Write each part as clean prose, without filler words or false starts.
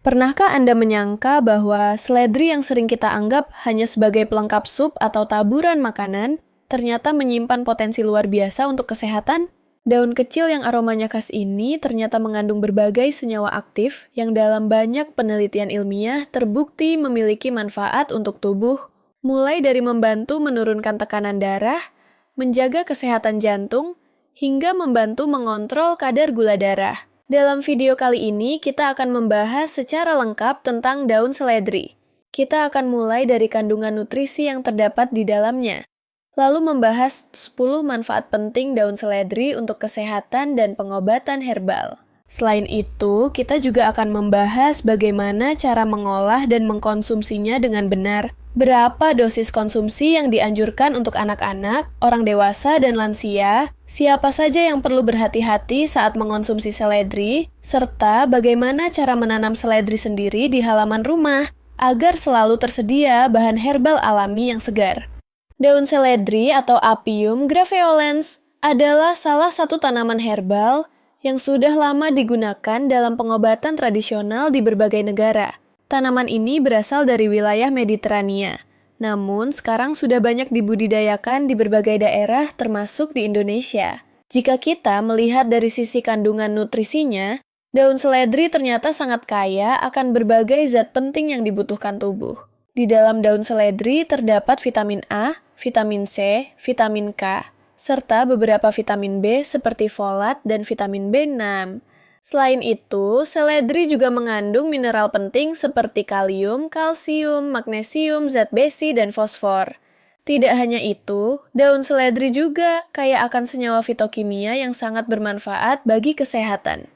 Pernahkah Anda menyangka bahwa seledri yang sering kita anggap hanya sebagai pelengkap sup atau taburan makanan, ternyata menyimpan potensi luar biasa untuk kesehatan? Daun kecil yang aromanya khas ini ternyata mengandung berbagai senyawa aktif yang dalam banyak penelitian ilmiah terbukti memiliki manfaat untuk tubuh, mulai dari membantu menurunkan tekanan darah, menjaga kesehatan jantung, hingga membantu mengontrol kadar gula darah. Dalam video kali ini, kita akan membahas secara lengkap tentang daun seledri. Kita akan mulai dari kandungan nutrisi yang terdapat di dalamnya, lalu membahas 10 manfaat penting daun seledri untuk kesehatan dan pengobatan herbal. Selain itu, kita juga akan membahas bagaimana cara mengolah dan mengkonsumsinya dengan benar, berapa dosis konsumsi yang dianjurkan untuk anak-anak, orang dewasa, dan lansia, siapa saja yang perlu berhati-hati saat mengonsumsi seledri, serta bagaimana cara menanam seledri sendiri di halaman rumah, agar selalu tersedia bahan herbal alami yang segar. Daun seledri atau Apium graveolens adalah salah satu tanaman herbal yang sudah lama digunakan dalam pengobatan tradisional di berbagai negara. Tanaman ini berasal dari wilayah Mediterania, namun sekarang sudah banyak dibudidayakan di berbagai daerah termasuk di Indonesia. Jika kita melihat dari sisi kandungan nutrisinya, daun seledri ternyata sangat kaya akan berbagai zat penting yang dibutuhkan tubuh. Di dalam daun seledri terdapat vitamin A, vitamin C, vitamin K, serta beberapa vitamin B seperti folat dan vitamin B6. Selain itu, seledri juga mengandung mineral penting seperti kalium, kalsium, magnesium, zat besi, dan fosfor. Tidak hanya itu, daun seledri juga kaya akan senyawa fitokimia yang sangat bermanfaat bagi kesehatan.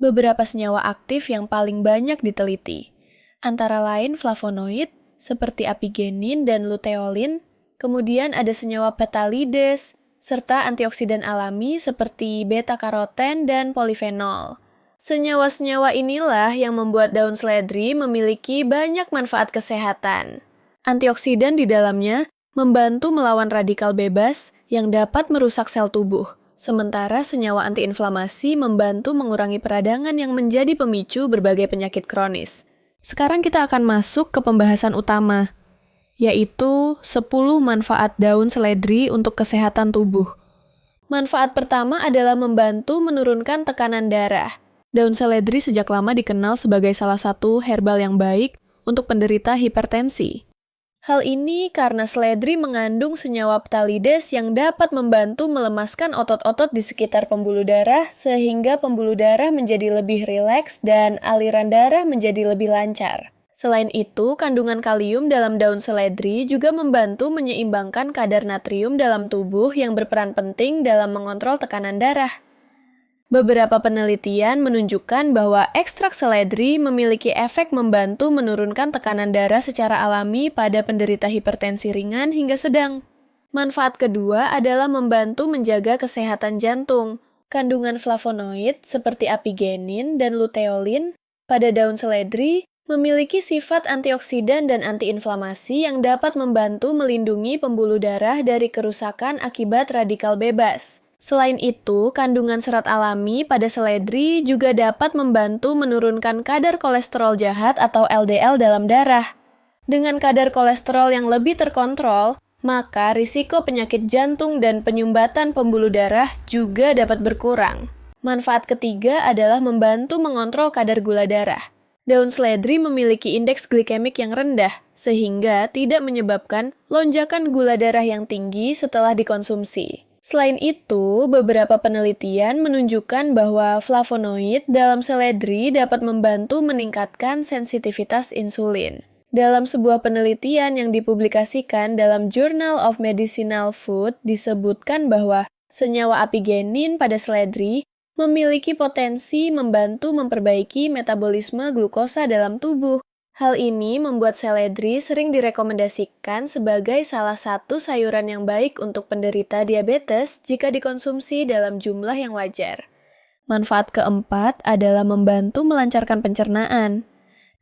Beberapa senyawa aktif yang paling banyak diteliti, antara lain flavonoid seperti apigenin dan luteolin, kemudian ada senyawa petalides, serta antioksidan alami seperti beta-karoten dan polifenol. Senyawa-senyawa inilah yang membuat daun seledri memiliki banyak manfaat kesehatan. Antioksidan di dalamnya membantu melawan radikal bebas yang dapat merusak sel tubuh, sementara senyawa antiinflamasi membantu mengurangi peradangan yang menjadi pemicu berbagai penyakit kronis. Sekarang kita akan masuk ke pembahasan utama, yaitu 10 manfaat daun seledri untuk kesehatan tubuh. Manfaat pertama adalah membantu menurunkan tekanan darah. Daun seledri sejak lama dikenal sebagai salah satu herbal yang baik untuk penderita hipertensi. Hal ini karena seledri mengandung senyawa phtalides yang dapat membantu melemaskan otot-otot di sekitar pembuluh darah sehingga pembuluh darah menjadi lebih rileks dan aliran darah menjadi lebih lancar. Selain itu, kandungan kalium dalam daun seledri juga membantu menyeimbangkan kadar natrium dalam tubuh yang berperan penting dalam mengontrol tekanan darah. Beberapa penelitian menunjukkan bahwa ekstrak seledri memiliki efek membantu menurunkan tekanan darah secara alami pada penderita hipertensi ringan hingga sedang. Manfaat kedua adalah membantu menjaga kesehatan jantung. Kandungan flavonoid seperti apigenin dan luteolin pada daun seledri memiliki sifat antioksidan dan antiinflamasi yang dapat membantu melindungi pembuluh darah dari kerusakan akibat radikal bebas. Selain itu, kandungan serat alami pada seledri juga dapat membantu menurunkan kadar kolesterol jahat atau LDL dalam darah. Dengan kadar kolesterol yang lebih terkontrol, maka risiko penyakit jantung dan penyumbatan pembuluh darah juga dapat berkurang. Manfaat ketiga adalah membantu mengontrol kadar gula darah. Daun seledri memiliki indeks glikemik yang rendah, sehingga tidak menyebabkan lonjakan gula darah yang tinggi setelah dikonsumsi. Selain itu, beberapa penelitian menunjukkan bahwa flavonoid dalam seledri dapat membantu meningkatkan sensitivitas insulin. Dalam sebuah penelitian yang dipublikasikan dalam Journal of Medicinal Food disebutkan bahwa senyawa apigenin pada seledri memiliki potensi membantu memperbaiki metabolisme glukosa dalam tubuh. Hal ini membuat seledri sering direkomendasikan sebagai salah satu sayuran yang baik untuk penderita diabetes jika dikonsumsi dalam jumlah yang wajar. Manfaat keempat adalah membantu melancarkan pencernaan.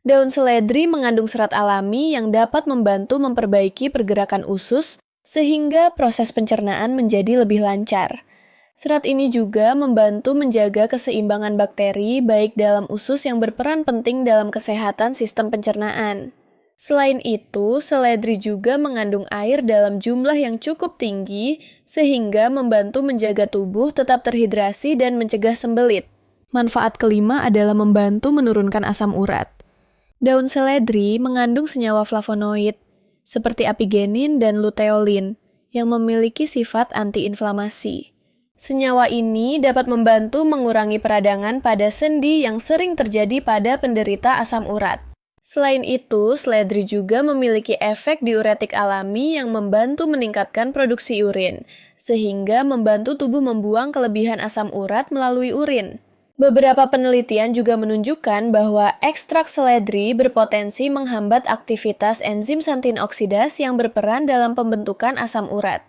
Daun seledri mengandung serat alami yang dapat membantu memperbaiki pergerakan usus sehingga proses pencernaan menjadi lebih lancar. Serat ini juga membantu menjaga keseimbangan bakteri baik dalam usus yang berperan penting dalam kesehatan sistem pencernaan. Selain itu, seledri juga mengandung air dalam jumlah yang cukup tinggi sehingga membantu menjaga tubuh tetap terhidrasi dan mencegah sembelit. Manfaat kelima adalah membantu menurunkan asam urat. Daun seledri mengandung senyawa flavonoid seperti apigenin dan luteolin yang memiliki sifat antiinflamasi. Senyawa ini dapat membantu mengurangi peradangan pada sendi yang sering terjadi pada penderita asam urat. Selain itu, seledri juga memiliki efek diuretik alami yang membantu meningkatkan produksi urin, sehingga membantu tubuh membuang kelebihan asam urat melalui urin. Beberapa penelitian juga menunjukkan bahwa ekstrak seledri berpotensi menghambat aktivitas enzim santin oksidas yang berperan dalam pembentukan asam urat.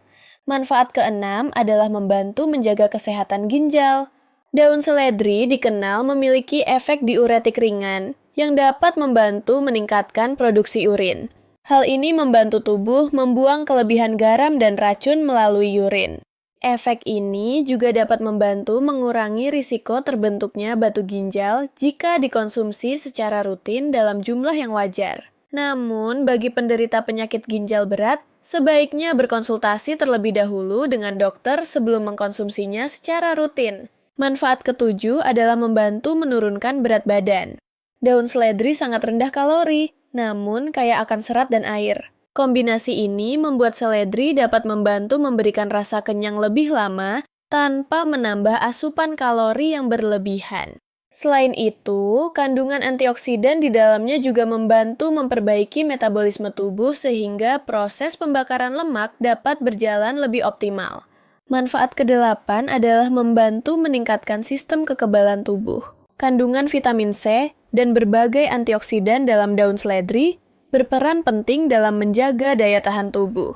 Manfaat keenam adalah membantu menjaga kesehatan ginjal. Daun seledri dikenal memiliki efek diuretik ringan yang dapat membantu meningkatkan produksi urin. Hal ini membantu tubuh membuang kelebihan garam dan racun melalui urin. Efek ini juga dapat membantu mengurangi risiko terbentuknya batu ginjal jika dikonsumsi secara rutin dalam jumlah yang wajar. Namun, bagi penderita penyakit ginjal berat, sebaiknya berkonsultasi terlebih dahulu dengan dokter sebelum mengkonsumsinya secara rutin. Manfaat ketujuh adalah membantu menurunkan berat badan. Daun seledri sangat rendah kalori, namun kaya akan serat dan air. Kombinasi ini membuat seledri dapat membantu memberikan rasa kenyang lebih lama tanpa menambah asupan kalori yang berlebihan. Selain itu, kandungan antioksidan di dalamnya juga membantu memperbaiki metabolisme tubuh sehingga proses pembakaran lemak dapat berjalan lebih optimal. Manfaat kedelapan adalah membantu meningkatkan sistem kekebalan tubuh. Kandungan vitamin C dan berbagai antioksidan dalam daun seledri berperan penting dalam menjaga daya tahan tubuh.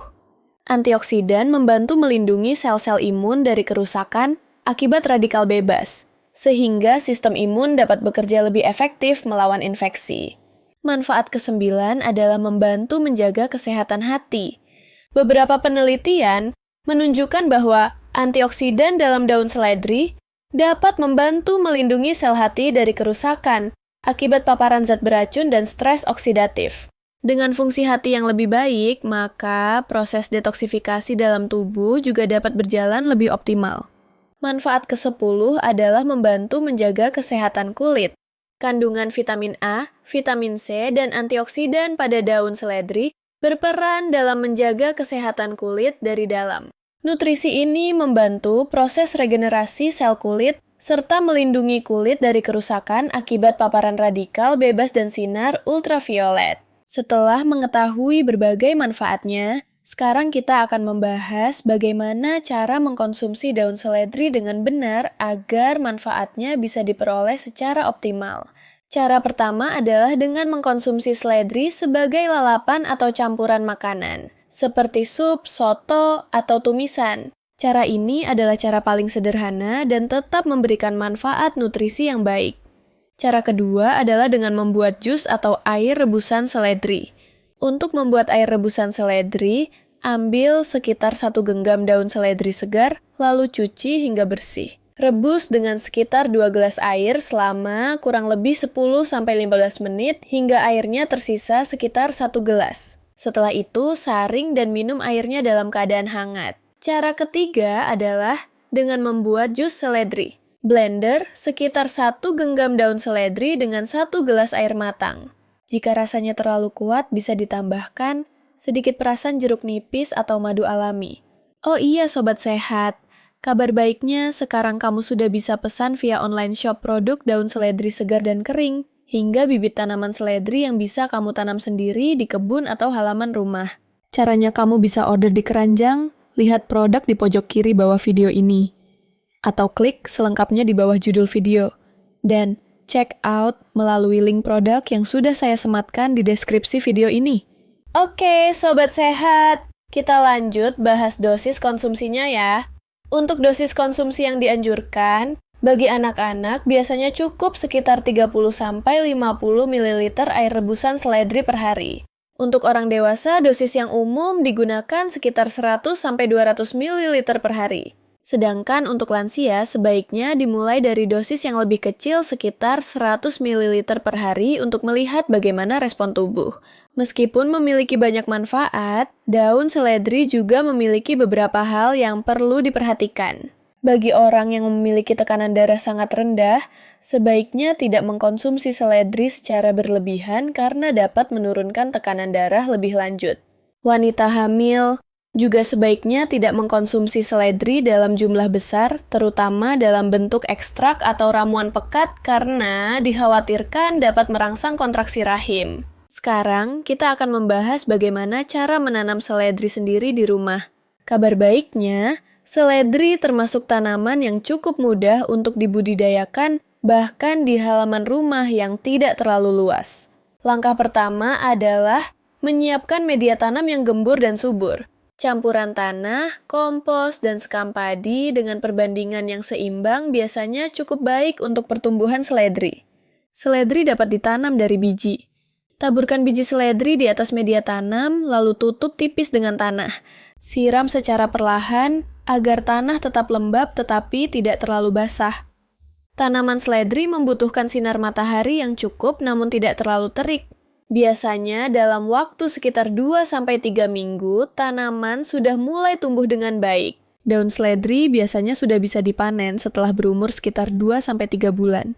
Antioksidan membantu melindungi sel-sel imun dari kerusakan akibat radikal bebas, sehingga sistem imun dapat bekerja lebih efektif melawan infeksi. Manfaat kesembilan adalah membantu menjaga kesehatan hati. Beberapa penelitian menunjukkan bahwa antioksidan dalam daun seledri dapat membantu melindungi sel hati dari kerusakan akibat paparan zat beracun dan stres oksidatif. Dengan fungsi hati yang lebih baik, maka proses detoksifikasi dalam tubuh juga dapat berjalan lebih optimal. Manfaat ke-10 adalah membantu menjaga kesehatan kulit. Kandungan vitamin A, vitamin C, dan antioksidan pada daun seledri berperan dalam menjaga kesehatan kulit dari dalam. Nutrisi ini membantu proses regenerasi sel kulit serta melindungi kulit dari kerusakan akibat paparan radikal bebas dan sinar ultraviolet. Setelah mengetahui berbagai manfaatnya, sekarang kita akan membahas bagaimana cara mengkonsumsi daun seledri dengan benar agar manfaatnya bisa diperoleh secara optimal. Cara pertama adalah dengan mengkonsumsi seledri sebagai lalapan atau campuran makanan, seperti sup, soto, atau tumisan. Cara ini adalah cara paling sederhana dan tetap memberikan manfaat nutrisi yang baik. Cara kedua adalah dengan membuat jus atau air rebusan seledri. Untuk membuat air rebusan seledri, ambil sekitar 1 genggam daun seledri segar, lalu cuci hingga bersih. Rebus dengan sekitar 2 gelas air selama kurang lebih 10-15 menit hingga airnya tersisa sekitar 1 gelas. Setelah itu, saring dan minum airnya dalam keadaan hangat. Cara ketiga adalah dengan membuat jus seledri. Blender sekitar 1 genggam daun seledri dengan 1 gelas air matang. Jika rasanya terlalu kuat, bisa ditambahkan sedikit perasan jeruk nipis atau madu alami. Oh iya sobat sehat, kabar baiknya sekarang kamu sudah bisa pesan via online shop produk daun seledri segar dan kering, hingga bibit tanaman seledri yang bisa kamu tanam sendiri di kebun atau halaman rumah. Caranya kamu bisa order di keranjang, lihat produk di pojok kiri bawah video ini. Atau klik selengkapnya di bawah judul video. Dan check out melalui link produk yang sudah saya sematkan di deskripsi video ini. Oke, sobat sehat, kita lanjut bahas dosis konsumsinya ya. Untuk dosis konsumsi yang dianjurkan, bagi anak-anak biasanya cukup sekitar 30-50 ml air rebusan seledri per hari. Untuk orang dewasa, dosis yang umum digunakan sekitar 100-200 ml per hari. Sedangkan untuk lansia, sebaiknya dimulai dari dosis yang lebih kecil sekitar 100 ml per hari untuk melihat bagaimana respon tubuh. Meskipun memiliki banyak manfaat, daun seledri juga memiliki beberapa hal yang perlu diperhatikan. Bagi orang yang memiliki tekanan darah sangat rendah, sebaiknya tidak mengkonsumsi seledri secara berlebihan karena dapat menurunkan tekanan darah lebih lanjut. Wanita hamil juga sebaiknya tidak mengkonsumsi seledri dalam jumlah besar, terutama dalam bentuk ekstrak atau ramuan pekat karena dikhawatirkan dapat merangsang kontraksi rahim. Sekarang, kita akan membahas bagaimana cara menanam seledri sendiri di rumah. Kabar baiknya, seledri termasuk tanaman yang cukup mudah untuk dibudidayakan, bahkan di halaman rumah yang tidak terlalu luas. Langkah pertama adalah menyiapkan media tanam yang gembur dan subur. Campuran tanah, kompos, dan sekam padi dengan perbandingan yang seimbang biasanya cukup baik untuk pertumbuhan seledri. Seledri dapat ditanam dari biji. Taburkan biji seledri di atas media tanam, lalu tutup tipis dengan tanah. Siram secara perlahan agar tanah tetap lembab tetapi tidak terlalu basah. Tanaman seledri membutuhkan sinar matahari yang cukup namun tidak terlalu terik. Biasanya dalam waktu sekitar 2-3 minggu, tanaman sudah mulai tumbuh dengan baik. Daun seledri biasanya sudah bisa dipanen setelah berumur sekitar 2-3 bulan.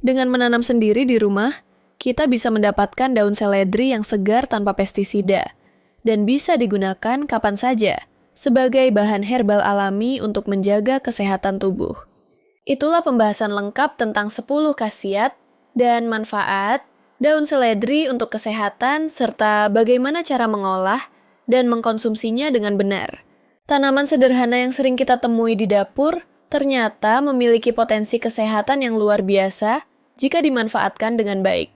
Dengan menanam sendiri di rumah, kita bisa mendapatkan daun seledri yang segar tanpa pestisida, dan bisa digunakan kapan saja sebagai bahan herbal alami untuk menjaga kesehatan tubuh. Itulah pembahasan lengkap tentang 10 khasiat dan manfaat daun seledri untuk kesehatan, serta bagaimana cara mengolah dan mengkonsumsinya dengan benar. Tanaman sederhana yang sering kita temui di dapur ternyata memiliki potensi kesehatan yang luar biasa jika dimanfaatkan dengan baik.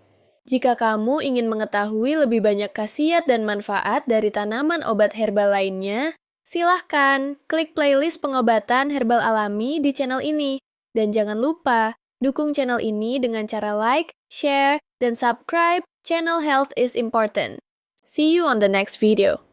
Jika kamu ingin mengetahui lebih banyak khasiat dan manfaat dari tanaman obat herbal lainnya, silahkan klik playlist pengobatan herbal alami di channel ini. Dan jangan lupa, dukung channel ini dengan cara like, share, dan subscribe channel Health is Important. See you on the next video.